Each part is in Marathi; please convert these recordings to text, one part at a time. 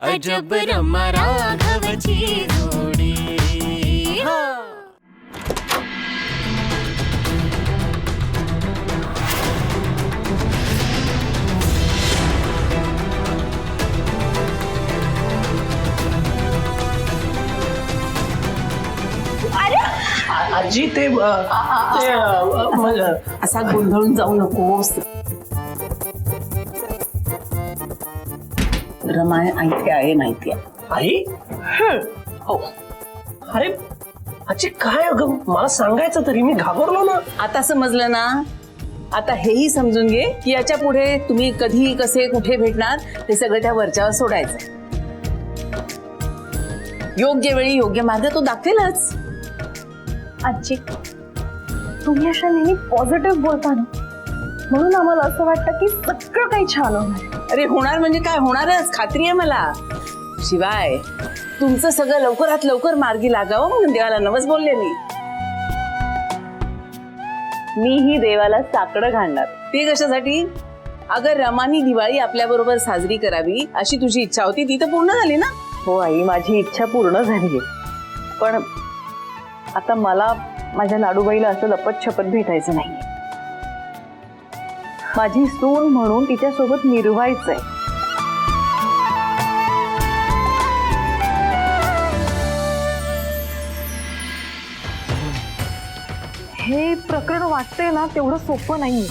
अजब रमा राघवची जोडी. आजी ते असा गोंधळून जाऊ नकोस. रमा ऐकते आहे माहिती आहे. आई हो. अरे आजी काय अगं मला सांगायचं तरी मी घाबरलो ना. आता समजलं ना. आता हेही समजून घे की याच्या पुढे तुम्ही कधी कसे कुठे भेटणार ते सगळं त्या वरच्यावर सोडायचं. योग्य वेळी योग्य मार्ग तो दाखवेलच. आजी तुम्ही अशा नेहमी पॉझिटिव्ह बोलता ना, म्हणून आम्हाला असं वाटतं की सगळं काही छान होणार. अरे होणार म्हणजे काय, होणारच, खात्री आहे मला. शिवाय तुमचं सगळं लवकरात लवकर मार्गी लागावं म्हणून देवाला नवस बोलले मीही देवाला साकडं घालणार. ते कशासाठी? अगर रमानी दिवाळी आपल्या बरोबर साजरी करावी अशी तुझी इच्छा होती ती तर पूर्ण झाली ना. हो आई, माझी इच्छा पूर्ण झाली. पण आता मला माझ्या लाडूबाईला असं लपत छपत भेटायचं नाहीये. माझी सून म्हणून तिच्यासोबत मिरवायचंय. हे प्रकरण वाटतंय ना तेवढं सोपं नाहीये.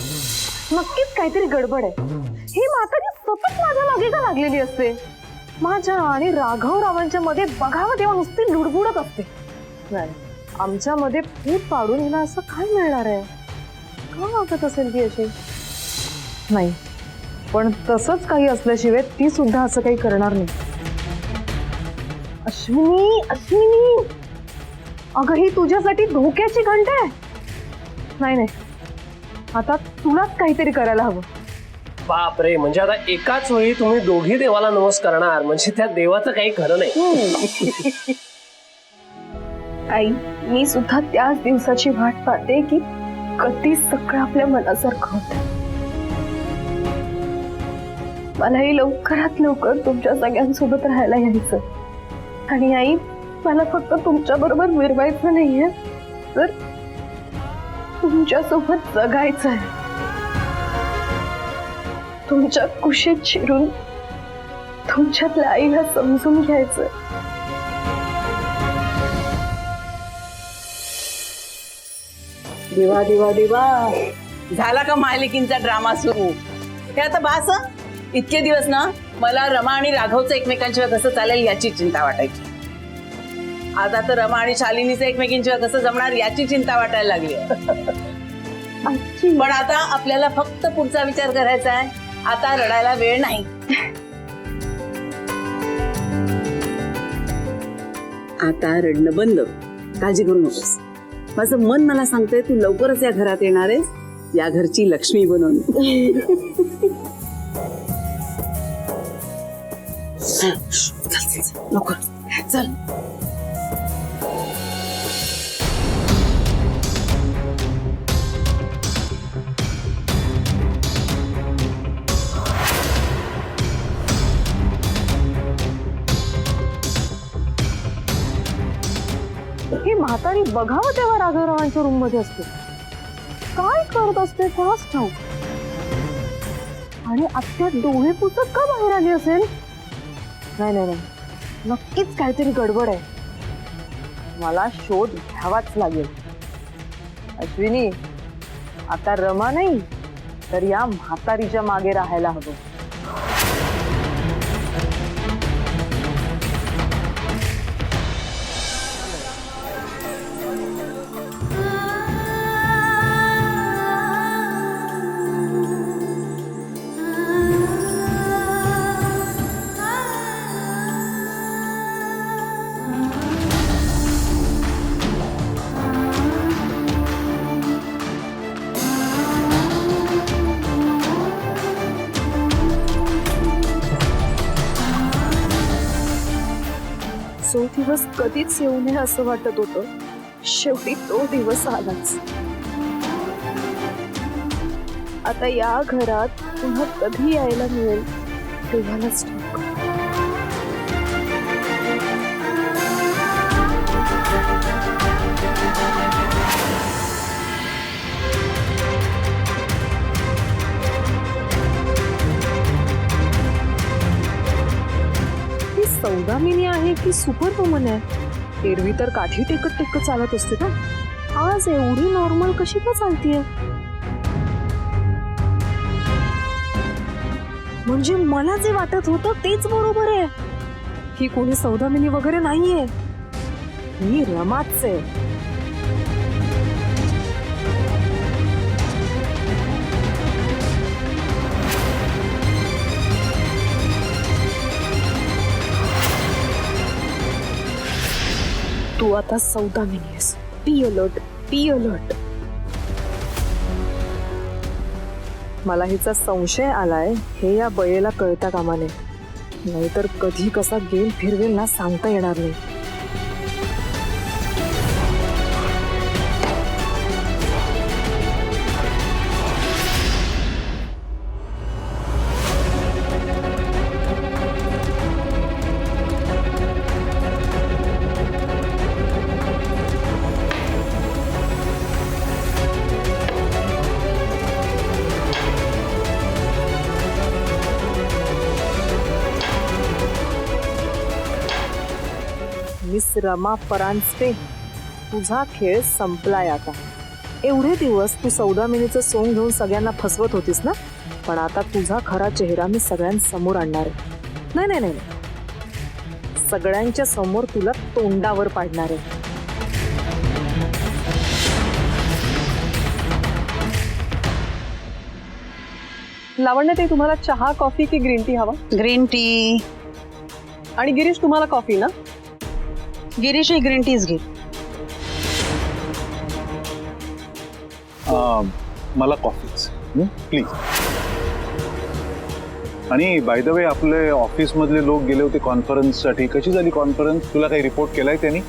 नक्कीच काहीतरी गडबड आहे. ही म्हातारी सतत माझ्या मागे का लागलेली असते? माझ्या आणि राघवरावांच्या मध्ये बघावं तेव्हा नुसती लुडबुडत असते. नाही, आमच्यामध्ये फूट पाडून हिला असं काय मिळणार आहे? का वागत असेल ती अशी? नाही, पण तसंच काही असल्याशिवाय ती सुद्धा असं काही करणार नाही. अश्विनी, अश्विनी, अगं ही तुझ्यासाठी धोक्याची घंटा आहे. नाही नाही, आता तुलाच काहीतरी करायला हवं. बापरे, म्हणजे आता एकाच वेळी तुम्ही दोघी देवाला नवस करणार म्हणजे त्या देवाचं काही खरं नाही. आई, मी सुद्धा त्याच दिवसाची वाट पाहते की कधी सगळं आपल्या मनासारखं होतं. मलाही लवकरात लवकर तुमच्या सगळ्यांसोबत राहायला यायचं. आणि आई, मला फक्त तुमच्या बरोबर मिरवायचं नाहीये, तर तुमच्यासोबत जगायचंय. तुमच्या कुशीत शिरून तुमच्यातल्या आईला समजून घ्यायचं. देवा देवा देवा, झाला का मायलेकींचा ड्रामा सुरू? हे आता बास. इतके दिवस ना मला रमा आणि राघवचं एकमेकांशिवाय कसं चालेल याची चिंता वाटायची. आता तर रमा आणि शालिनीचं एकमेकींशिवाय कसं जमणार याची चिंता वाटायला लागली. पण आता आपल्याला फक्त पुढचा विचार करायचा आहे. आता रडायला वेळ नाही. आता रडणं बंद. काळजी करू नकोस. माझं मन मला सांगतंय तू लवकरच या घरात येणार आहेस, या घरची लक्ष्मी बनून. चल लवकर चल. ही म्हातारी बघावं तेव्हा राघवरावांच्या रूम मध्ये असते. काय करत असते कोणास ठाऊक. आणि आत्या डोळे पुसत का बाहेर आली असेल? नाही नाही नाही, नक्कीच काहीतरी गडबड आहे. मला शोध घ्यावाच लागेल. अश्विनी, आता रमा नाही तर या म्हातारीच्या मागे राहायला हवं. तो दिवस कधीच येऊ नये असं वाटत होतं. शेवटी तो दिवस आलाच. आता या घरात पुन्हा कधी यायला मिळेल देवालाच ठाऊक. सौदामिनी आहे की सुपर वुमन आहे? एरवी तर काठी टेकत टेकत चालत असते ना, आज एवढी नॉर्मल कशी काय चालतीये? म्हणजे मला जे वाटत होतं तेच बरोबर आहे. ही कोणी सौदामिनी वगैरे नाहीये, ही रमाच आहे. तू आता सौदामिनी आहेस. Be alert, be alert. मला हिचा संशय आलाय हे या बयेला कळता कामा नये, नाहीतर कधी कसा गेम फिरवेल ना सांगता येणार नाही. मिस रमा परांजपे, तुझा खेळ संपलाय आता. एवढे दिवस तू सौदामिनीचं सोंग घेऊन सगळ्यांना फसवत होतीस ना, पण आता तुझा खरा चेहरा मी सगळ्यांसमोर आणणार आहे. नाही नाही नाही, सगळ्यांच्या समोर तुला तोंडावर पाडणार आहे. लावण्य ते तुम्हाला चहा कॉफी की ग्रीन टी हवा? Green tea. आणि गिरीश तुम्हाला कॉफी ना? गिरीश ग्रीन टीज घे. मला कॉफीच प्लीज. आणि बाय द वे, आपले ऑफिस मधले लोक गेले होते कॉन्फरन्ससाठी. कशी झाली कॉन्फरन्स? तुला काही रिपोर्ट केलाय त्यांनी?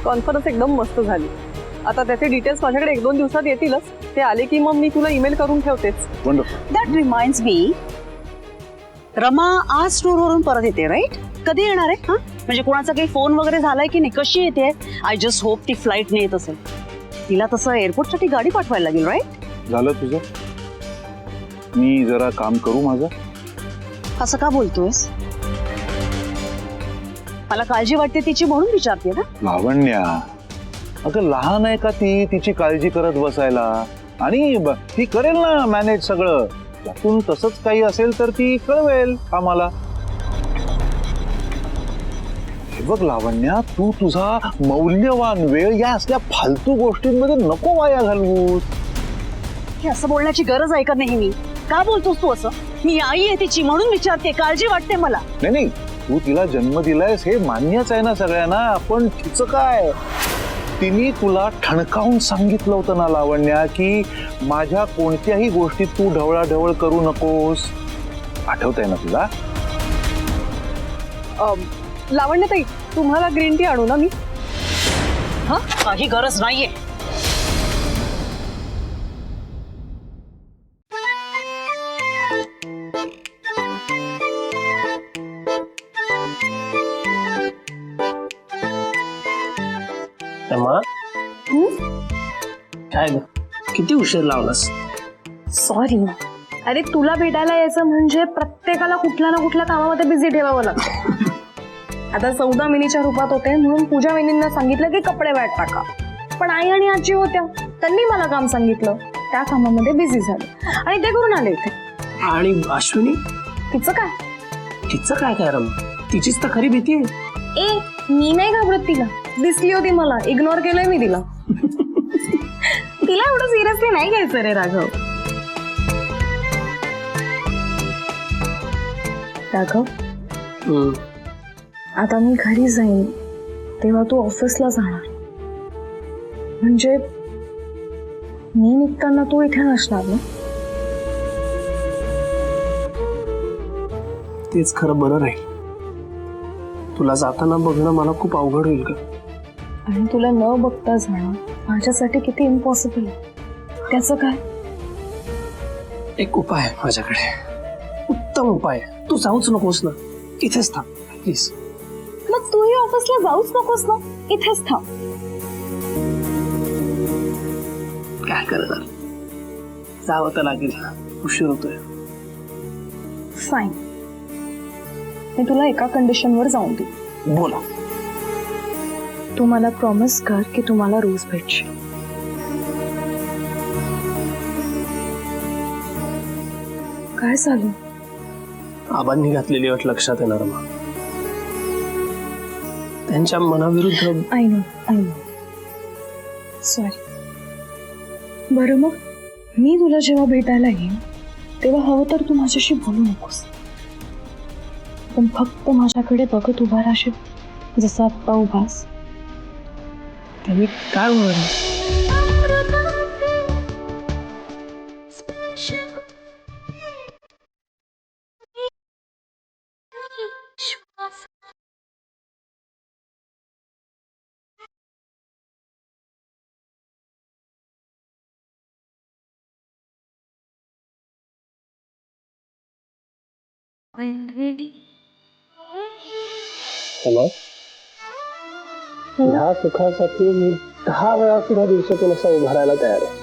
कॉन्फरन्स एकदम मस्त झाली. आता त्याचे डिटेल्स माझ्याकडे 1-2 दिवसात येतीलच. ते आले की मग मी तुला ईमेल करून ठेवतेच. Wonderful. That reminds me, Rama आज टूरवरून परत येते राईट? कधी येणार आहे? हा, म्हणजे कोणाचा काही फोन वगैरे झालाय की नाही? कशी येते? आय जस्ट होप ती फ्लाईटने येत असेल. तिला तसं एअरपोर्टसाठी गाडी पाठवायला लागेल राईट? झालं तुझं? मी जरा काम करू माझं? असं का बोलतोयस? मला काळजी वाटते तिची म्हणून विचारते ना. लावण्या, अगं लहान आहे का ती तिची काळजी करत बसायला? आणि ती करेल ना मॅनेज सगळं. त्यातून तसंच काही असेल तर ती कळवेल आम्हाला. हे बघ लावण्या, तू तुझा मौल्यवान वेळ या असल्या फालतू गोष्टींमध्ये नको वाया घालवूस. हे असं बोलण्याची गरज आहे का नेहमी? का बोलतोस तू असं? मी आई आहे तिची म्हणून विचारते, काळजी वाटते मला. नाही नाही, तू तिला जन्म दिलायस हे मान्यच आहे ना सगळ्यांना, पण तिचं काय? तिने तुला ठणकावून सांगितलं होतं ना लावण्या की माझ्या कोणत्याही गोष्टीत तू ढवळाढवळ करू नकोस. आठवतंय ना तुला? लावण्य ताई, तुम्हाला ग्रीन टी आणू ना मी? हा, काही गरज नाहीये. रमा, काय ग, किती उशीर लावलास? सॉरी. अरे तुला भेटायला यायचं म्हणजे प्रत्येकाला कुठल्या ना कुठल्या कामामध्ये बिझी ठेवावं लागतं. आता सौदामिनीच्या रूपात होते म्हणून पूजा वहिनींना सांगितलं की कपडे वाट टाका, पण आई आणि आजी होत्या, त्यांनी मला काम सांगितलं, त्या कामामध्ये बिझी झाले आणि ते करून आले इथे. आणि अश्विनी? तिचं काय? तिचं काय काय रमा, तिचीच तर खरी भीती आहे. ए, मी नाही घाबरत तिला. दिसली होती मला, इग्नोर केलंय मी तिला. तिला एवढं सिरियसली नाही घ्यायचं रे राघव. राघव, आता मी घरी जाईन तेव्हा तू ऑफिसला जाणार, म्हणजे मी निघताना तू इथे नसणार ना? तेच खरं बरं राहील. तुला जाताना बघणं मला खूप अवघड होईल का? आणि तुला न बघता जाणं माझ्यासाठी किती इम्पॉसिबल आहे. त्याचं काय? एक उपाय आहे माझ्याकडे, उत्तम उपाय. तू जाऊच नकोस ना, इथेच थांब प्लीज. मग तूही ऑफिसला जाऊच नकोस ना, इथेच थांब. काय करणार, जावं तर लागेल, उशीर होतोय. फाईन, मी तुला एका कंडिशनवर जाऊन देईन. बोला. तू मला प्रॉमिस कर की तू मला रोज भेटशील. काय झालं? आबांनी घातलेली अट लक्षात येणार मग त्यांच्या मनाविरुद्ध. I know sorry. बरं मग मी तुला जेव्हा भेटायला येईन तेव्हा हवं तर तू माझ्याशी बोलू नकोस, पण फक्त माझ्याकडे बघत उभा राहशील जसं आत्ता उभास. त्यांनी काय होणार? ह्या सुखासाठी मी 10 वेळा सुद्धा दिवसातून असा उभा राहायला तयार आहे.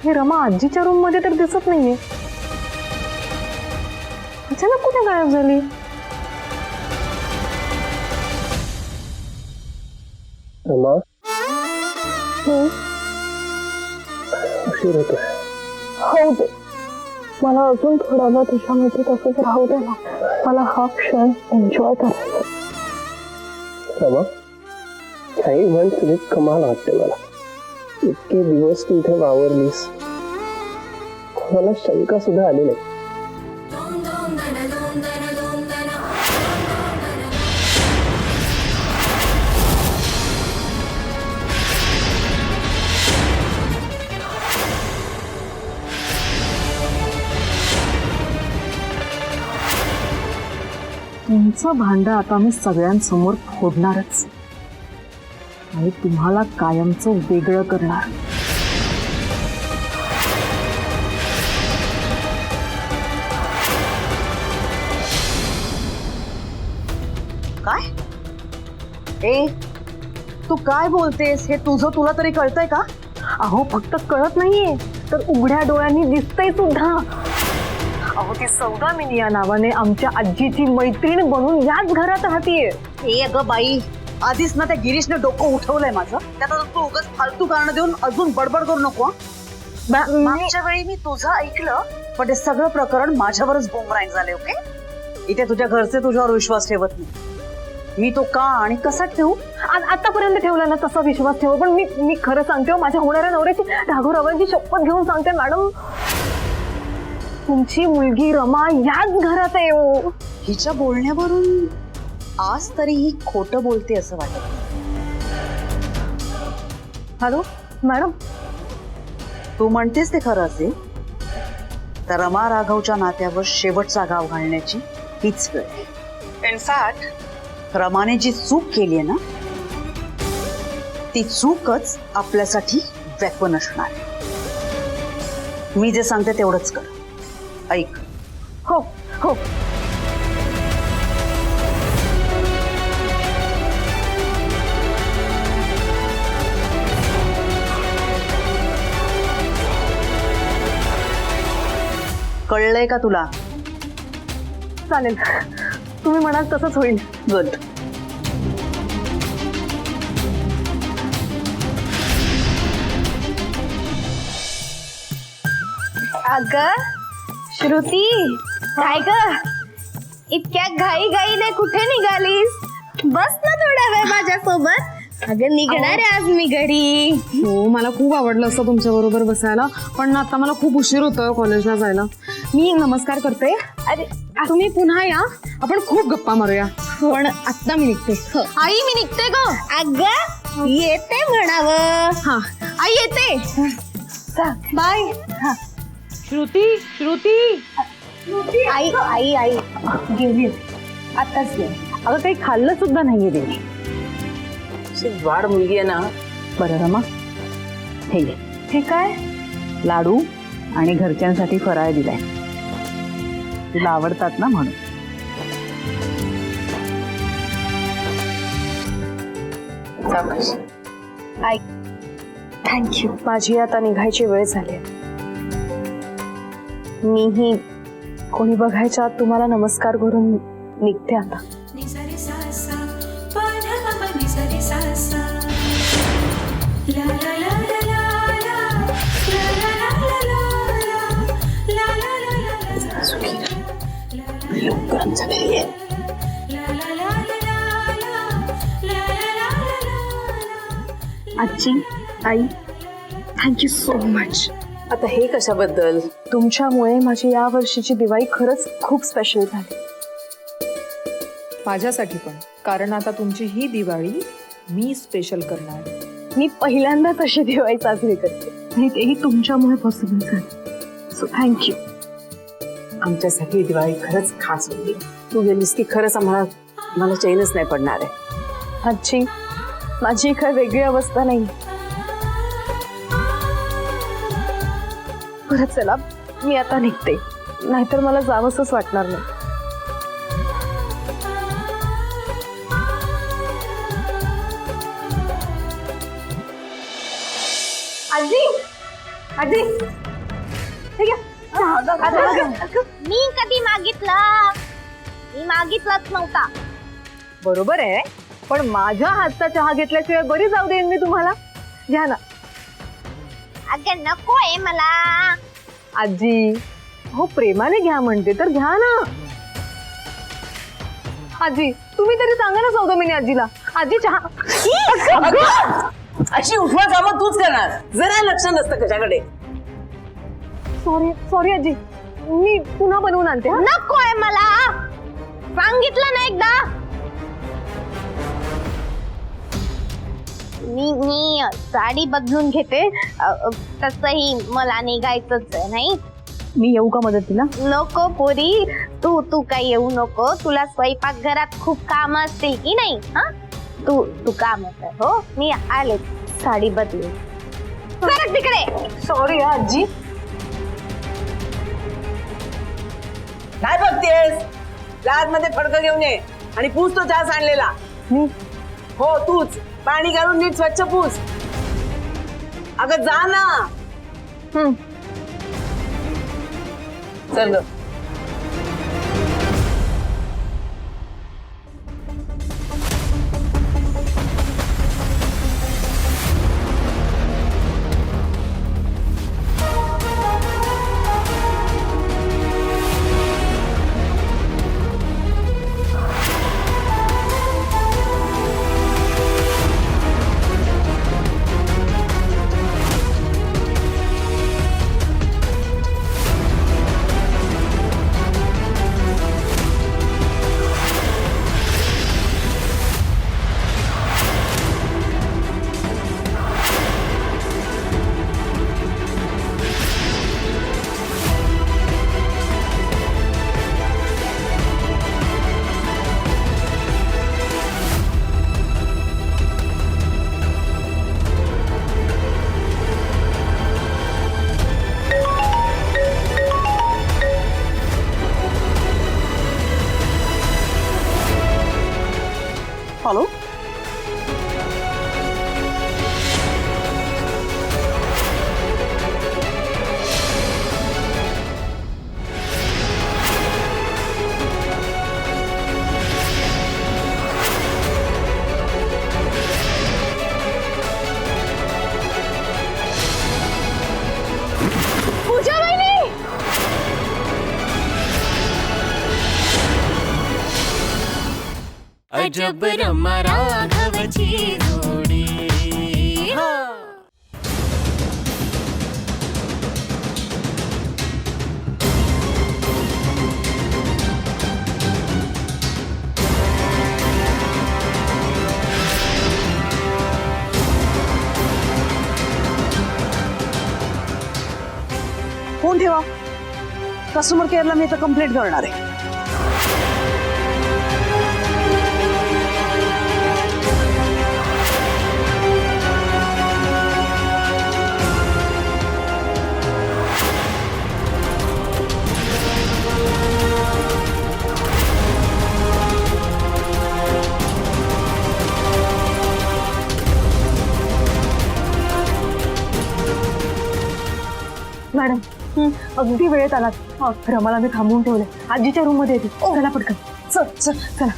हे रमा आजीच्या रूम मध्ये तर दिसत नाहीये. अचानक कुठे गायब झाली? रमा, उशीर होतोय. हो दे, मला अजून थोडा वेळ तुझ्यामध्ये तसंच राहू दे ना. मला हा क्षण एन्जॉय करायचा. रमा, काही म्हण तुझी कमाल वाटते मला. इतके दिवस तू इथे वावरलीस, कोणाला शंका सुद्धा आली नाही. तुमचं भांडं आता मी सगळ्यांसमोर फोडणारच आणि तुम्हाला कायमचं वेगळं करणार. काय? ए, तू काय बोलतेस हे तुझं तुला तरी कळतंय का? अहो फक्त कळत नाहीये तर उघड्या डोळ्यांनी दिसतंय सुद्धा. अहो ती सौदामिनी या नावाने आमच्या आजीची मैत्रीण बनून याच घरात राहतीये. ए अगं बाई, आधीच ना त्या गिरीशने डोकं उठवलंय माझं. त्यात तू उगाच फालतू कारण देऊन अजून बडबड करू नको. मागच्या वेळी मी तुझं ऐकलं पण ते सगळं प्रकरण माझ्यावरच बोंबराईन झाले. ओके, इथे तुझ्या घरचे तुझ्यावर विश्वास ठेवत नाही. मी तो का आणि कसा ठेवू? आतापर्यंत ठेवला ना तसा विश्वास ठेव. पण मी खरं सांगते, माझ्या होणाऱ्या नवऱ्याची राघवरावांची शपथ घेऊन सांगते मॅडम, तुमची मुलगी रमा याच घरात आहे. हो, हिच्या बोलण्यावरून आज तरी ही खोटं बोलते असं वाटत. हॅलो मॅडम, तू म्हणतेस ते खरं असेल तर रमा राघवच्या नात्यावर शेवटचा घाव घालण्याची हीच वेळ. इनफॅक्ट रमाने जी चूक केली आहे ना ती चूकच आपल्यासाठी वेपन असणार. मी जे सांगते तेवढंच कर. ऐक. हो हो. कळलंय का तुला? चालेल, तुम्ही म्हणाल तसंच होईल. गुड. अगं श्रुती, काय ग इतक्या घाई घाईने कुठे निघालीस? बस ना थोडा वेळ माझ्यासोबत. अगं निघणार आहे आज मी घरी. हो, मला खूप आवडलं असतं तुमच्या बरोबर बसायला, पण आता मला खूप उशीर होतोय कॉलेजला जायला. मी नमस्कार करते. अरे तुम्ही पुन्हा या, आपण खूप गप्पा मारूया. पण आता मी निघते. आई मी निघते ग. अगं येते म्हणावं. हा आई येते. बाय. श्रुती श्रुती. आई आई आई गेली आताच गेली. अगं काही खाल्लं सुद्धा नाहीये तिने. अशी वाढ मुलगी आहे ना. बरं रमा, हे घे हे काय? लाडू आणि घरच्यांसाठी फराळ दिलाय. तुला आवडतात ना म्हणून. सावकाश. थँक्यू. माझी आता निघायची वेळ झाली. मीही कोणी बघायच्या आत तुम्हाला नमस्कार करून निघते आता. निसरे सासा पाधमा निसरे सासा ला ला ला ला ला ला ला ला ला ला आजी, आई, थँक्यू सो मच. आता हे कशाबद्दल? तुमच्यामुळे माझी या वर्षीची दिवाळी खरंच खूप स्पेशल झाली. माझ्यासाठी पण, कारण आता तुमची ही दिवाळी मी स्पेशल करणार. मी पहिल्यांदाच अशी दिवाळी साजरी करते आणि तेही तुमच्यामुळे पॉसिबल झालं. So thank you. आमच्यासाठी दिवाळी खरंच खास होती. तू गेलीस की खरंच आम्हाला चैनच नाही पडणार आहे. आजी, माझी काय वेगळी अवस्था नाही. बरं चला, मी आता निघते, नाहीतर मला जावंसच वाटणार नाही. आजी, आजी, हे घ्या. मी कधी मागितलं? मी मागितलाच नव्हता. बरोबर आहे, पण माझ्या हातचा चहा घेतल्याशिवाय बरी जाऊ देईन मी तुम्हाला. घ्या ना. अगं नकोय मला. आजी, हो प्रेमाने घ्या म्हणते तर घ्या ना. आजी, तुम्ही तरी सांगा ना सौदामिनी आजीला. आजी चहा. अशी उठवा कामं तूच करणार. जरा लक्ष नसतं कशाकडे. सॉरी सॉरी आजी, मी पुन्हा बनवून आणते. नकोय मला. सांगितलं ना एकदा. मी साडी बदलून घेते. तसही मला निघायचंच आहे. नाही मी येऊ का मदतीला? नको पोरी, तू काही येऊ नको. तुला स्वयंपाक घरात खूप काम असतील की नाही? हा, तू काम कर. हो, मी आले साडी बदलून. सरक तिकडे. सॉरी आजी. काय बघतेस? लाद मध्ये फडकं घेऊन ये आणि पूस तो चहा सांडलेला. हो तूच. पाणी घालून नीट स्वच्छ पूस. अगं जा ना. चल ग. हॅलो, पूजा वहिनी. अजब रमा राघवची जोडी. फोन ठेवा. कस्टमर केअरला मी तर कंप्लेंट करणार आहे. मॅडम अगदी वेळेत आलात. रमाला मी थांबवून ठेवले. आजीच्या रूम मध्ये येते. चला पटकन. चल चल चला.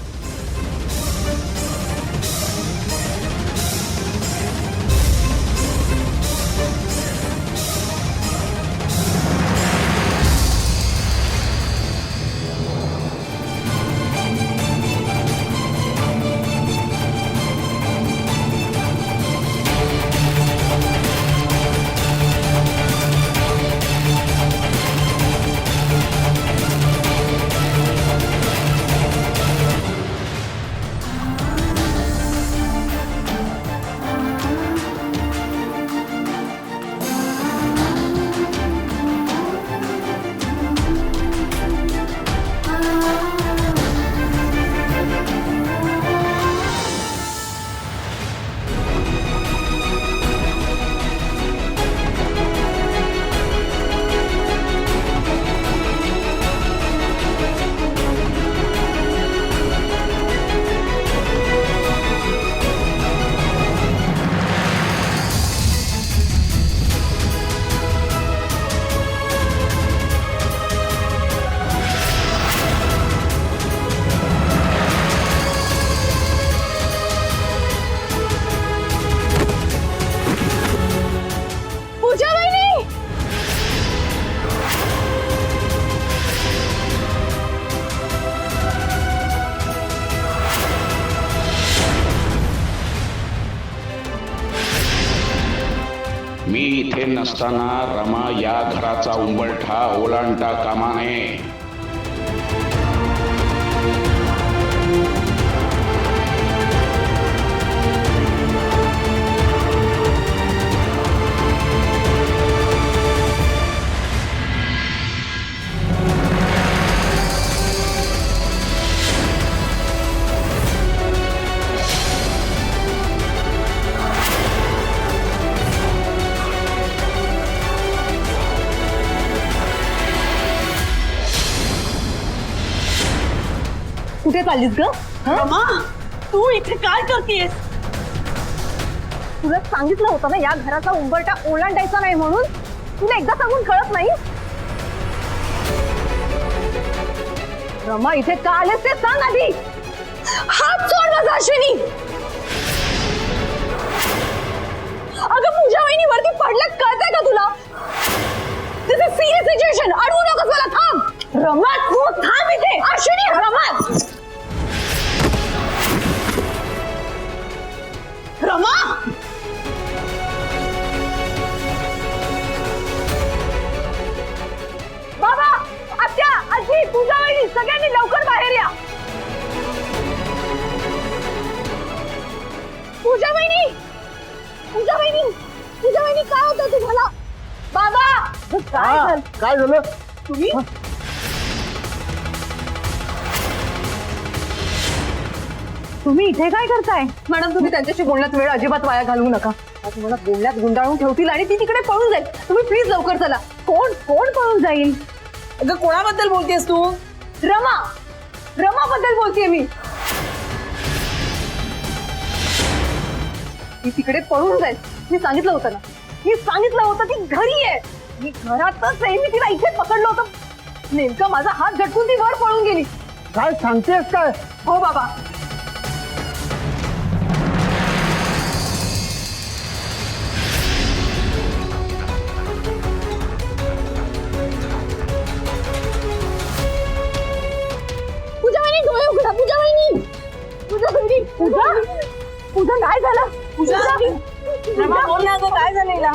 मी इथे नसताना रमा या घराचा उंबरठा ओलांडता कामा नये. कुठे चाललीस ग? रमा तू इथे काय करतेस? तुला सांगितलं होतं ना या घराचा उंबरठा ओलांडायचा नाही म्हणून. तुला एकदा सांगून कळत नाही? रमा इथे का आलेस ते सांग आधी. हात सोड माझा अश्विनी. अगं पूजा वहिनीवरती पडलं कळतंय का तुला? दिस इज सिरियस सिच्युएशन. अडवू नकोस मला. थांब रमा. तू थांब इथे. अश्विनी रमा. रमा बाबा, आत्या, आजी, पूजा वहिनी सगळ्यांनी लवकर बाहेर या. पूजा वहिनी, पूजा वहिनी, पूजा वहिनी काय होतं तुम्हाला? बाबा काय झालं? काय झालं? तुम्ही तुम्ही इथे काय करताय? मॅडम तुम्ही त्यांच्याशी बोलण्यात वेळ अजिबात वाया घालवू नका. तुम्हाला बोलण्यात गुंडाळून ठेवतील आणि ती तिकडे पळून जाईल. तुम्ही प्लीज लवकर चला. कोण कोण पळून जाईल? अगं कोणाबद्दल बोलतेस तू? रमा, रमाबद्दल बोलतेय मी. ती तिकडे पळून जाईल. मी सांगितलं होतं ना, मी सांगितलं होतं ती घरी आहे. मी घरातच आहे. मी तिला इथे पकडलं होतं. नेमका माझा हात झटकून ती वर पळून गेली. काय सांगतेस काय? हो बाबा. पूजा वहिनी डोळे उघडा. पूजा वहिनी, पूजा वहिनी, पूजा, पूजा काय झालं? पूजा, रमा बोल ना गं, काय झालं हिला?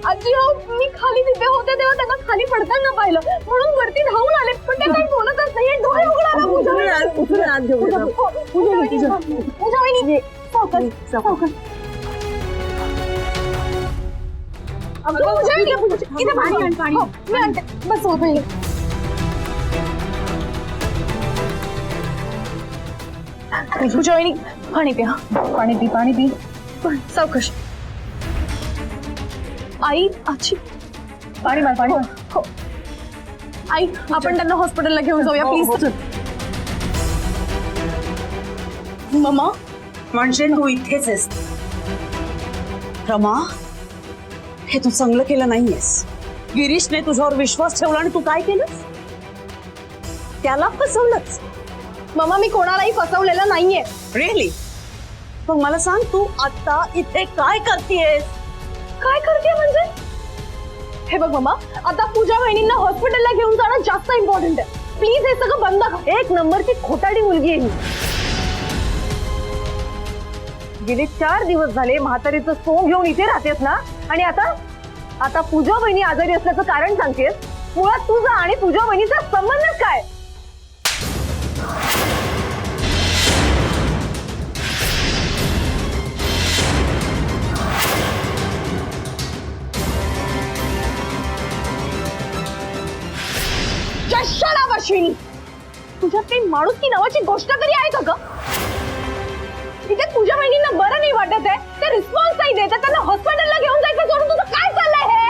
आजी हो, मी खाली तिथे होते तेव्हा त्यांना खाली पडताना पाहिलं म्हणून वरती धावून आले. पण ते काही बोलतच नाहीये. डोळे उघडा ना पूजा वहिनी. पूजा वहिनी सावकाश, सावकाश. अगं पूजा वहिनी, इथे पाणी आण, पाणी. मी आणते. बस हो पहिले. पूजा वहिनी पाणी प्या. पाणी पी, पाणी पी. सावकाश. आई, आजी पाणी मार, पाणी. हो आई, आपण त्यांना हॉस्पिटलला घेऊन जाऊया प्लीज. मम्मा म्हणजे तू इथेच आहेस. रमा हे तू चांगलं केलं नाहीयेस. गिरीशने तुझ्यावर विश्वास ठेवला आणि तू काय केलंस? त्याला फसवलंच. मम्मा मी कोणालाही फसवलेलं नाहीये. रिअली? मग मला सांग, तू आता इथे काय करतेयस? काय करते म्हणजे? हे बघ मम्मा, आता पूजा वहिनींना हॉस्पिटलला घेऊन जाणं जास्त इम्पॉर्टंट आहे. प्लीज हे सगळं बंद कर. एक नंबरची खोटाडी मुलगी आहे ही. गेले 4 दिवस झाले म्हातारीचं सोंग घेऊन इथे राहतेस ना, आणि आता पूजा वहिनी आजारी असल्याचं कारण सांगतेस. मुळात तुझा आणि पूजा वहिनीचा संबंधच काय? जशाला अश्विनी, तुझ्यात काही माणुसकी नावाची गोष्ट तरी आहे का ग? इथे पूजा वहिनींना बरं नाही वाटत आहे, ते रिस्पॉन्स नाही देतात, त्यांना हॉस्पिटलला घेऊन जायचं सोडून तुझं काय चाललंय हे?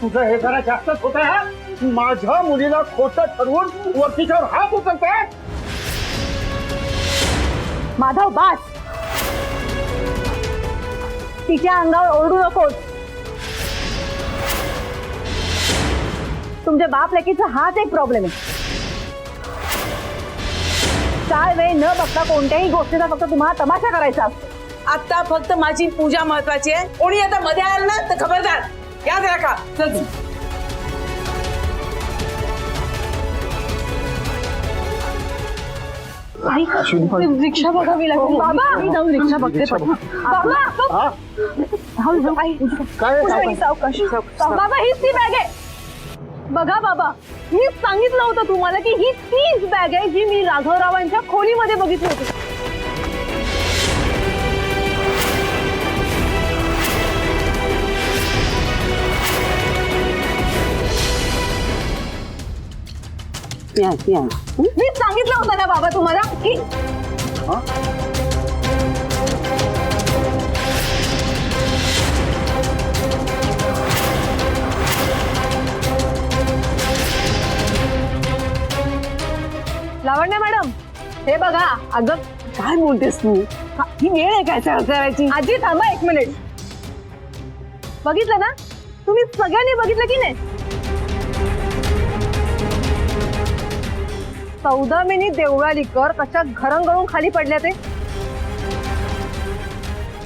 तुझं हे जरा जास्तच होत आहे. माझ्या मुलीला खोटं ठरवून वरतीच्यावर हात उचलतोय. माधव बास, तिच्या अंगावर ओरडू नकोस. तुमच्या बाप लेकीचा हाच एक प्रॉब्लेम आहे. 4 वेळ न बघता कोणत्याही गोष्टीचा फक्त तुम्हाला तमाशा करायचा असतो. आता फक्त माझी पूजा महत्वाची आहे. कोणी आता मध्ये आलं ना तर खबरदार, याद राखा. चल रिक्षा बघावी लागेल. बाबा मी जाऊन रिक्षा बघते. बाबा बाबा हीच ती बॅग आहे. बघा बाबा, मी सांगितलं होतं तुम्हाला की ही तीच बॅग आहे जी मी राघवरावांच्या खोलीमध्ये बघितली होती. मी सांगितलं होतं ना बाबा तुम्हाला की लावण्या मॅडम, हे बघा. अगं काय बोलतेस तू? ही वेळ आहे काय करायची? आजी थांबा 1 मिनिट. बघितलं ना तुम्ही, सगळ्यांनी बघितलं की नाही? सौदामिनी देवळालीकर कशा घरंगळून खाली पडल्या ते.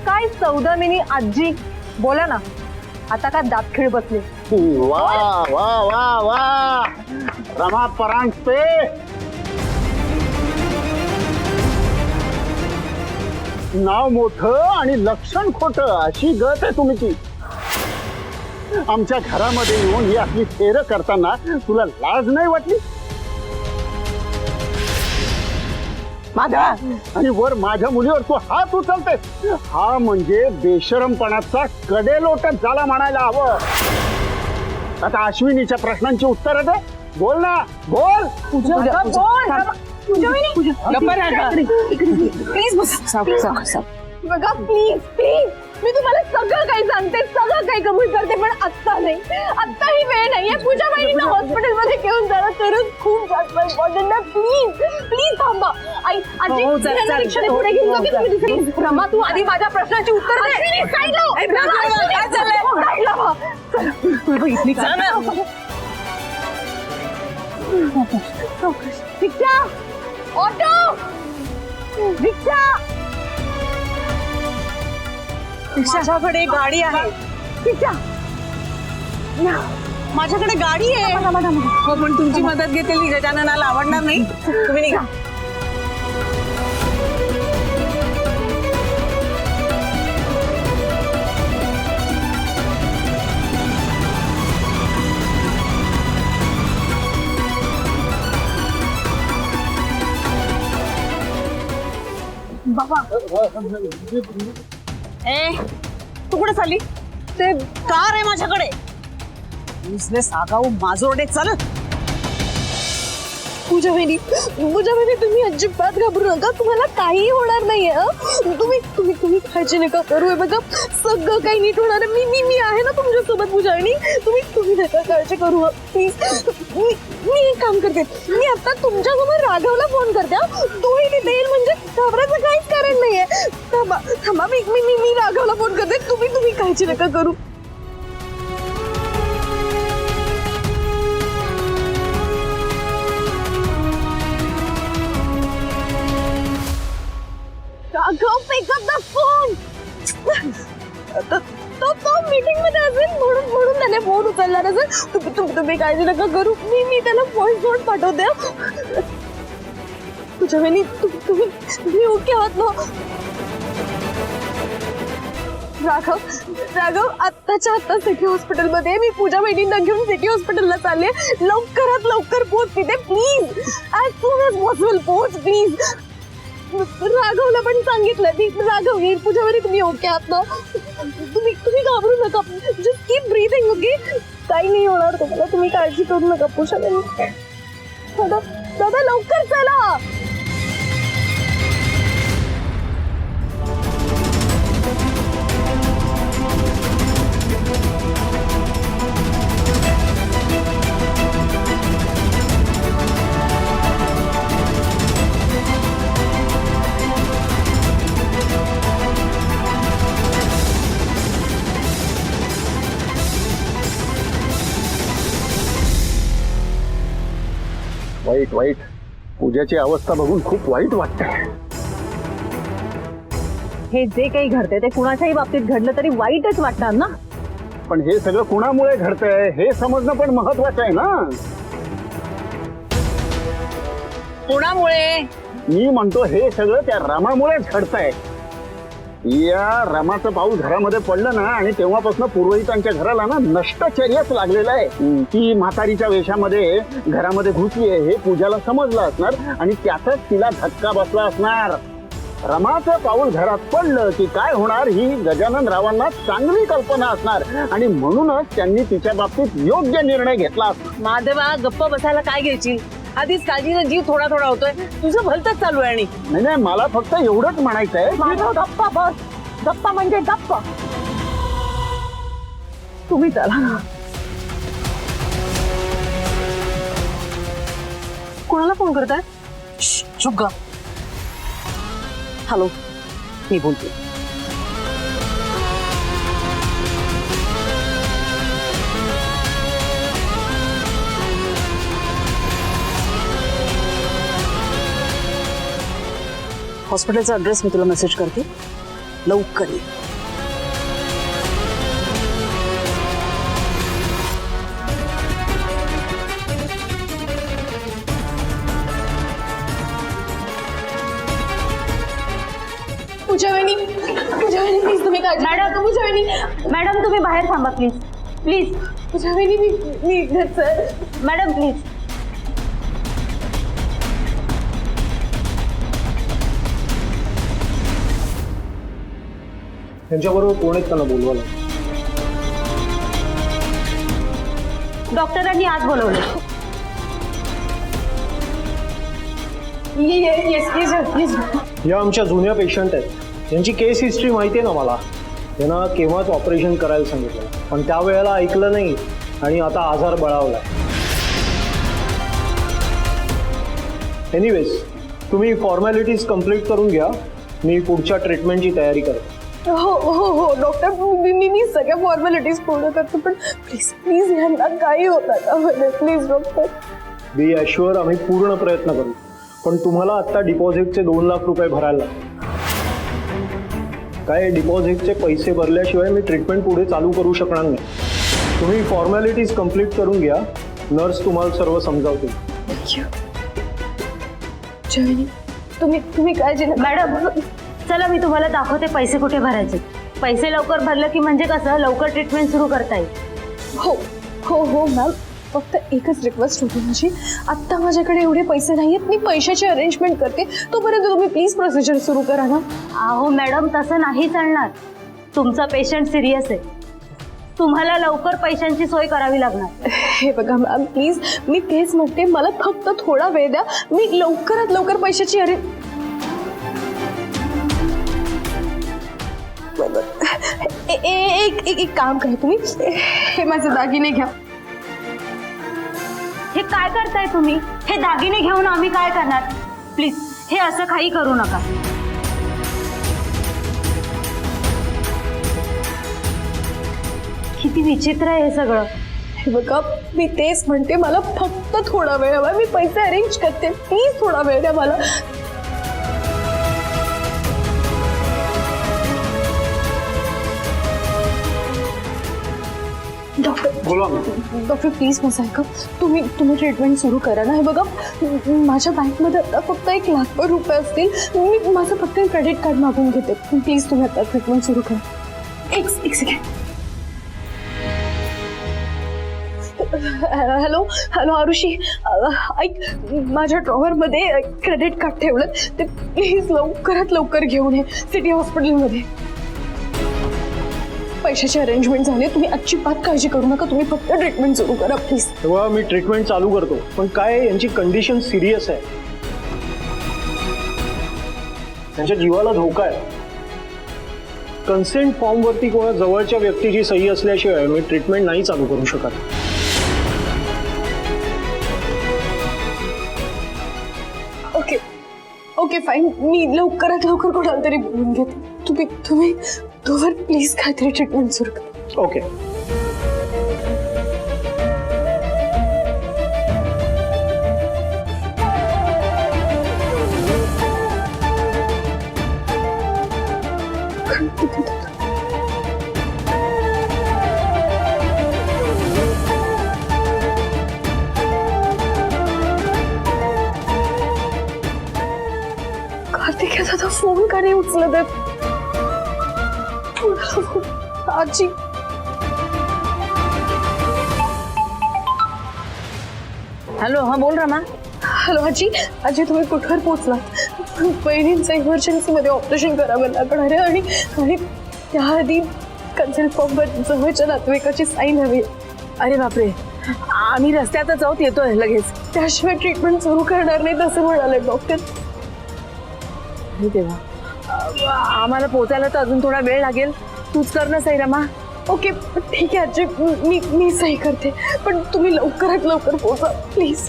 काय सौदामिनी आजी, बोला ना. आता का दातखिळ बसले? वा वा वा वा, रमा परांजपे. नाव मोठं आणि लक्षण खोटं अशी गत आहे तुमची. आमच्या घरामध्ये येऊन ही आपली फेर करताना तुला लाज नाही वाटली? आणि वर माझ्या मुलीवर तू हात उचलतेस, हा म्हणजे बेशरमपणाचा कडेलोटच झाला म्हणायला हवं. आता अश्विनीच्या प्रश्नांची उत्तर दे. बोल ना, बोल. बघा प्लीज प्लीज, मी तुम्हाला सगळं काही सांगते, सगळं काही कबूल करते, पण आत्ता नाही. आत्ता ही वेळ नाहीये. पूजा वहिनींना हॉस्पिटलमध्ये घेऊन जाणं खरंच खूप जास्त इम्पॉर्टंट आहे. प्लीज प्लीज थांबा. आई आजी रिक्षाने पुढे घेऊन जाते तुम्ही दुसरी. रमा तू आधी माझ्या प्रश्नाची उत्तर दे. रिक्षा, ऑटो, रिक्षा. माझ्याकडे गाडी आहे. माझ्याकडे गाडी आहे. हो, पण तुमची मदत घेतलेली गजाननाला आवडणार नाही. तुम्ही निघा. बाबा ए, तू कुठे चालली? ते कार आहे माझ्याकडे. बिझनेस आगाऊ माजोरडे चालत. पूजा वहिनी तुम्ही अजिबात घाबरू नका. तुम्हाला काही होणार नाहीये. तुम्ही काळजी नका करू. बघा सगळं काही नीट होणार आहे. मी आहे ना तुमच्यासोबत पूजा वहिनी. तुम्ही नका काळजी करू प्लीज. मी एक काम करते, मी आता तुमच्यासमोर राघवला फोन करते. तोही तिथे येईल, म्हणजे घाबरायचं काहीच कारण नाहीये. थांबा मी राघवला फोन करते. तुम्ही काळजी नका करू. राघव पिक अप द फोन. तो मीटिंग मध्ये असेल म्हणून त्याने फोन उचलला नसेल. तुम्ही काळजी नका करू. मी त्याला व्हॉइस नोट पाठवते. तुझ्या वेळी तुम्ही ओके आहात ना? राघव आत्ताच्या आत्ता सिटी हॉस्पिटलमध्ये. मी पूजा वहिनींना घेऊन सिटी हॉस्पिटलला चालले. लवकरात लवकर पोहोच तिथे please. As soon as possible पोहोच प्लीज. राघवला पण सांगितलं मी. राघव येईल. पूजा वहिनी तुम्ही ओके आहात ना? तुम्ही घाबरू नका. Just keep breathing. ओके काही नाही होणार तुम्हाला. तुम्ही काळजी करू नका. पूजा वहिनी दादा लवकर चला. वाईट पूजाची अवस्था बघून खूप वाईट वाटतंय. हे जे काही घडते ते कुणाच्याही बाबतीत घडलं तरी वाईटच वाटणार ना. पण हे सगळं कुणामुळे घडतंय हे समजणं पण महत्वाचं आहे ना. कोणामुळे? मी म्हणतो हे सगळं त्या रमामुळेच घडतंय. या रमाचं पाऊल घरामध्ये पडलं ना आणि तेव्हापासून पुरोहितांच्या घराला ना नष्टचर्याच लागलेलं आहे. ती म्हातारीच्या वेशामध्ये घरामध्ये घुसली आहे हे पूजाला समजलं असणार आणि त्यातच तिला धक्का बसला असणार. रमाचं पाऊल घरात पडलं की काय होणार ही गजानन रावांना चांगली कल्पना असणार आणि म्हणूनच त्यांनी तिच्या बाबतीत योग्य निर्णय घेतला. महादेवा गप्प बसायला काय घ्यायची? आधीच काळजीचा जीव थोडा थोडा होतोय. तुझं भलतच चालू आहे. आणि नाही मला फक्त एवढंच म्हणायचंय. गप्पा बस. गप्पा म्हणजे गप्पा. तुम्ही चला. कोणाला फोन करताय? चुप ग. हॅलो मी बोलते. हॉस्पिटलचा ॲड्रेस मी तुला मेसेज करते. लवकर ये. पूजा वहिनी प्लीज तुम्ही काळजी. मॅडम तुम्ही बाहेर थांबा प्लीज. पूजा वहिनी मी इथेच. Madam please. त्यांच्याबरोबर कोण आहेत त्यांना बोलवायला? डॉक्टरांनी आज बोलवलं. या आमच्या जुन्या पेशंट आहेत. यांची केस हिस्ट्री माहिती आहे ना मला. त्यांना केव्हाच ऑपरेशन करायला सांगितलं पण त्यावेळेला ऐकलं नाही आणि आता आजार बळावलाय. एनिवेज तुम्ही फॉर्मॅलिटीज कम्प्लीट करून घ्या. मी पुढच्या ट्रीटमेंटची तयारी करतो. हो डॉक्टर मी सगळ्या फॉर्मॅलिटीज पूर्ण करतो पण प्लीज यांना काही होत नका प्लीज डॉक्टर. बी ॲश्युअर आम्ही पूर्ण प्रयत्न करू पण तुम्हाला आत्ता डिपॉझिटचे 2 लाख रुपये भरायला काय. डिपॉझिटचे पैसे भरल्याशिवाय मी ट्रीटमेंट पुढे चालू करू शकणार नाही. तुम्ही फॉर्मॅलिटीज कम्प्लीट करून घ्या. नर्स तुम्हाला सर्व समजावतील. तुम्ही काळजी नका. मॅडम चला मी तुम्हाला दाखवते पैसे कुठे भरायचे. पैसे लवकर भरलं की म्हणजे कसं लवकर ट्रीटमेंट सुरू करता येईल. हो मॅम फक्त एकच रिक्वेस्ट होती माझी. आत्ता माझ्याकडे एवढे पैसे नाहीत. मी पैशाची अरेंजमेंट करते तोपर्यंत तुम्ही प्लीज प्रोसिजर सुरू करा ना. अहो मॅडम तसं नाही चालणार. तुमचा पेशंट सिरियस आहे. तुम्हाला लवकर पैशांची सोय करावी लागणार. हे बघा मॅम प्लीज मी तेच म्हणते मला फक्त थोडा वेळ द्या. मी लवकरात लवकर पैशाची एक काम करा तुम्ही. हे माझे दागिने घ्या. हे काय करताय तुम्ही? हे दागिने घेऊन आम्ही काय करणार? प्लीज हे असं काही करू नका. किती विचित्र आहे हे सगळं. हे बघा मी तेच म्हणते मला फक्त थोडा वेळ हवा. मी पैसे अरेंज करते. प्लीज थोडा वेळ द्या मला. बोला. डॉक्टर प्लीज माझं ऐका. तुम्ही ट्रीटमेंट सुरू करा ना. हे बघा, माझ्या बँकमध्ये आता फक्त 1 लाख रुपये असतील. मी माझं फक्त क्रेडिट कार्ड मागून घेते. प्लीज तुम्ही आता ट्रीटमेंट सुरू करा. एक सेकंड. हॅलो आरुषी, ऐक, माझ्या ड्रॉवरमध्ये क्रेडिट कार्ड ठेवलं, ते प्लीज लवकरात लवकर घेऊन ये सिटी हॉस्पिटलमध्ये. पैशाची अरेंजमेंट झाली. तुम्ही अजिबात काळजी करू नका. तुम्ही फक्त ट्रीटमेंट सुरू करा प्लीज. तेव्हा मी ट्रीटमेंट चालू करतो, पण काय यांची कंडिशन सिरियस आहे. त्यांच्या जीवाला धोका आहे. कन्सेंट फॉर्मवरती कोणा जवळच्या व्यक्तीची सही असल्याशिवाय मी ट्रीटमेंट नाही चालू करू शकत. Okay fine. मी लवकरात लवकर कोणाला तरी बोलून घेते. तुम्ही तोवर प्लीज काहीतरी ट्रीटमेंट सुरू करा. ओके. कार्तिक दादा फोन का नाही उचलत आहेत? आजी, हॅलो, हा बोल रमा. हॅलो आजी. तुम्ही कुठवर पोहोचलात? बहिणींचं इमर्जन्सीमध्ये ऑपरेशन करावं लागणार आहे आणि त्याआधी कन्सेंट फॉर्मवर जवळच्या नातेवाईकाची साईन हवी. अरे बापरे, आम्ही रस्त्यातच आहोत, येतोय लगेच. त्याशिवाय ट्रीटमेंट सुरू करणार नाही असं म्हणाले डॉक्टर. तेव्हा आम्हाला पोचायला तर अजून थोडा वेळ लागेल. तूच कर ना सही रमा. ओके ठीक आहे आजी, मी सही करते, पण तुम्ही लवकरात लवकर पोहोचा प्लीज.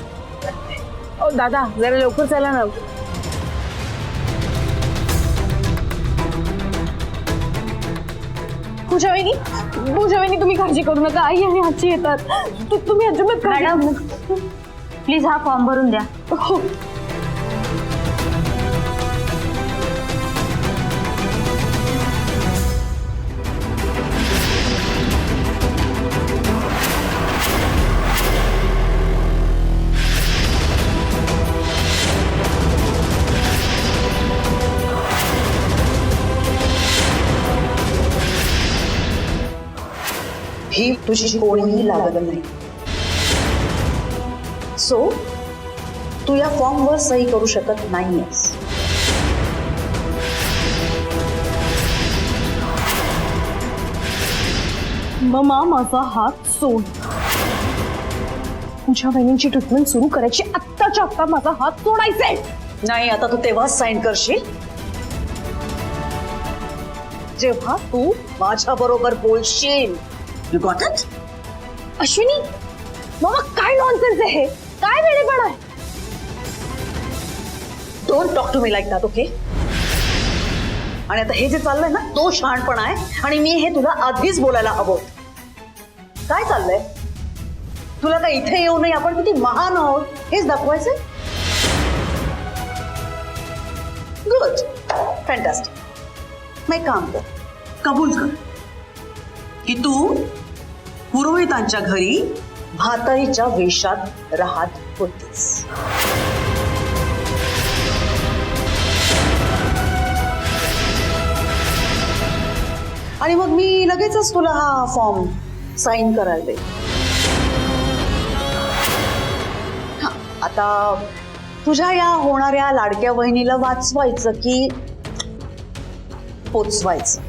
दादा जरा लवकर चला ना. पूजा वहिनी तुम्ही काळजी करू नका. आई आणि आजी येतात. तुम्ही अजिबात काळजी. प्लीज हा फॉर्म भरून द्या. हो. ही तुझी कोणीही लागत नाही. सो तू या फॉर्मवर सही करू शकत नाहीयेस. ममा माझा हात सोड. तुझ्या बहिणींची ट्रीटमेंट सुरू करायची. आत्ताच्या आत्ता माझा हात सोडायचे. नाही, आता तू तेव्हाच साईन करशील जेव्हा तू माझ्या बरोबर बोलशील. You got it? Ashwini, mama काय नॉनसेन्स आहे हे? काय वेडेपणा आहे? Don't talk to me like that, okay? आणि आता हे जे चाललंय ना, तो शहाणपणा आहे आणि मी हे तुला आधीच बोलायला हवं. काय चाललंय? तुला काय इथे येऊ नये आपण किती महान आहोत हेच दाखवायचं? Good, fantastic. मग काम कर, कबूल कर की तू पुरोहितांच्या घरी भाताईच्या वेशात राहत होतीस. आणि मग मी लगेचच तुला हा फॉर्म साईन करायला दे. आता तुझ्या या होणाऱ्या लाडक्या बहिणीला वाचवायचं की पोचवायचं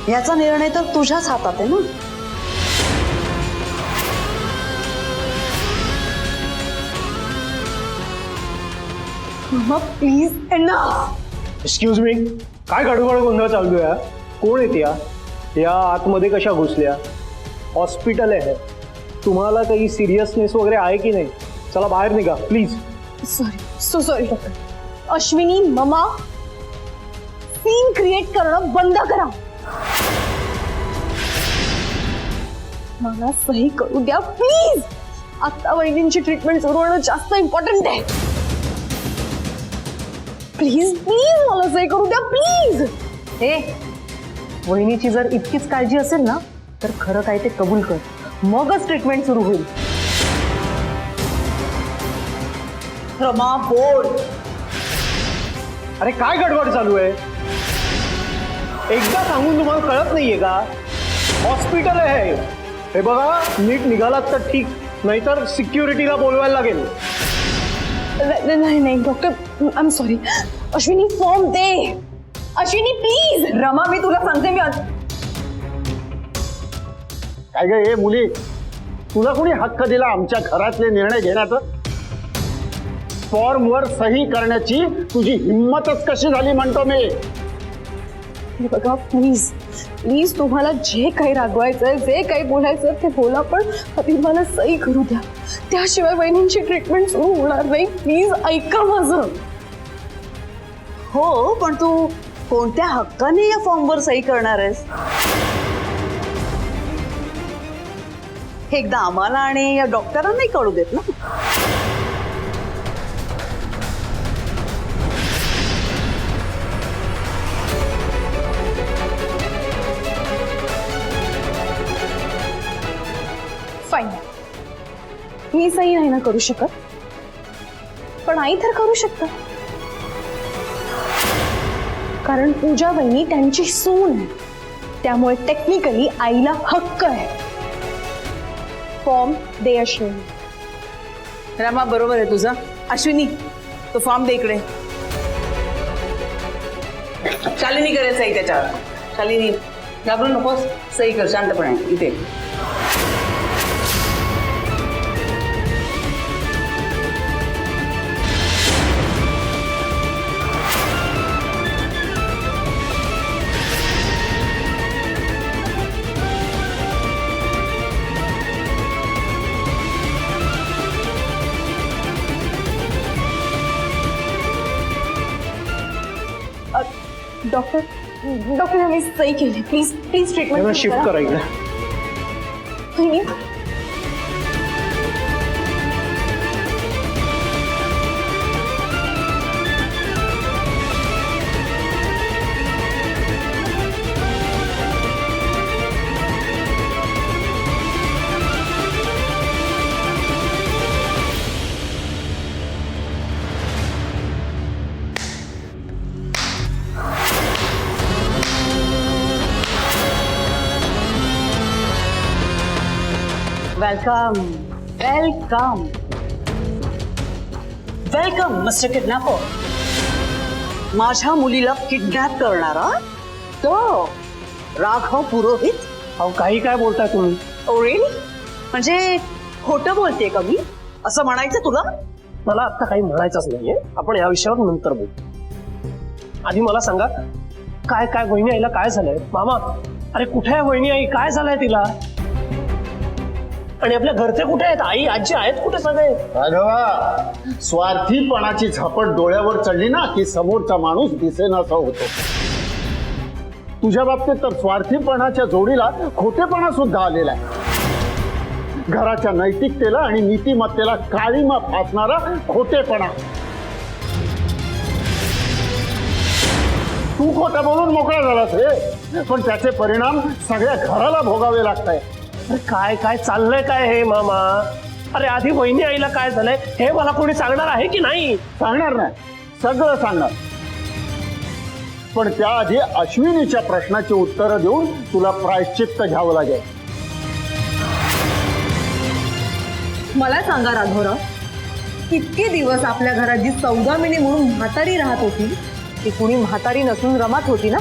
याचा निर्णय तर तुझ्याच हातात आहे ना. मग प्लीज एक्सक्यूज मी, काय गडबड गोंधळ चालू आहे? कोण येते या आतमध्ये? कशा घुसल्या? हॉस्पिटल आहे, तुम्हाला काही सिरियसनेस वगैरे आहे की नाही? चला बाहेर निघा please. Sorry doctor. Ashwini, mama, scene create करणं बंद करा. मला सही करू द्या प्लीज. आता वहिनींची ट्रीटमेंट सुरू होणं जास्त इम्पॉर्टंट आहे. प्लीज प्लीज मला सही करू द्या प्लीज. वहिनीची जर इतकीच काळजी असेल ना तर खरं काय ते कबूल कर, मगच ट्रीटमेंट सुरू होईल. रमा बोल. अरे काय गडबड चालू आहे? एकदा सांगून तुम्हाला कळत नाहीये का? हॉस्पिटल आहे हे बघा, नीट निघालात तर ठीक, नाहीतर सिक्युरिटीला बोलवायला लागेल. नाही नाही doctor, I am sorry. Ashwini form दे. अश्विनी प्लीज. रमा मी तुला सांगते, मी काय ग हे मुली, तुला कोणी हक्क दिला आमच्या घरातले निर्णय घेण्याचा? फॉर्मवर सही करण्याची तुझी हिंमतच कशी झाली म्हणतो मी. हे बघा प्लीज प्लीज, तुम्हाला जे काही रागवायचंय, जे काही बोलायचं ते बोला, पण आधी मला सही करू द्या. त्याशिवाय वहिनींची ट्रीटमेंट सुरू होणार नाही. प्लीज ऐका माझं. हो, पण तू कोणत्या हक्काने या फॉर्मवर सही करणार आहेस? हे एकदा आम्हाला आणि या डॉक्टरांनाही कळू देत ना. फाईन, मी सही नाही ना करू शकत, पण आई तर करू शकता, कारण पूजा वहिनी त्यांची सून आहे. त्यामुळे टेक्निकली आईला हक्क आहे. फॉर्म दे अश्विनी. रमा बरोबर आहे तुझं. अश्विनी तो फॉर्म दे इकडे. शालिनी करेल सही त्याच्यावर. शालिनी घाबरू नकोस, सही कर शांतपणे इथे. डॉक्टर डॉक्टर मी सही केली. प्लीज प्लीज ट्रीटमेंट शिफ्ट करा इकडे. वहिनी welcome welcome welcome mister kidnapper. माझ्या मुलीला किडनॅप करणारा तो राघव पुरोहित. अहो काही काय बोलताय तुम्ही? ओरेल म्हणजे खोटं बोलते का मी, असं म्हणायचं तुला? मला आता काही म्हणायचंच नाहीये, आपण या विषयावर नंतर बोलू. आधी मला सांगा, काय काय वहिनी आईला काय झालंय? मामा, अरे कुठे आहे वहिनी आई? काय झालंय तिला? आणि आपल्या घरचे कुठे आहेत? आई आजी आहेत कुठे सगळे? राघवा, स्वार्थीपणाची झपट डोळ्यावर चढली ना की समोरचा माणूस दिसेनासा होतो. तुझ्या बाबतीत तर स्वार्थीपणाच्या जोडीला खोटेपणा सुद्धा आलेला आहे. घराच्या नैतिकतेला आणि नीतिमत्तेला काळीमा फासणारा खोटेपणा. तू खोटं बोलून मोकळा झालास रे, पण त्याचे परिणाम सगळ्या घराला भोगावे लागताय. अरे काय काय चाललंय काय हे मामा? अरे आधी वहिनी आईला काय झालंय हे मला कोणी सांगणार आहे की नाही? सांगणार नाही, सगळं सांगणार, पण त्याआधी अश्विनीच्या प्रश्नाची उत्तरं देऊन तुला प्रायश्चित्त घ्यावं लागेल. मला सांगा राघवराव, इतके दिवस आपल्या घरात जी सौदामिनी म्हणून म्हातारी राहत होती, ती कुणी म्हातारी नसून रमात होती ना?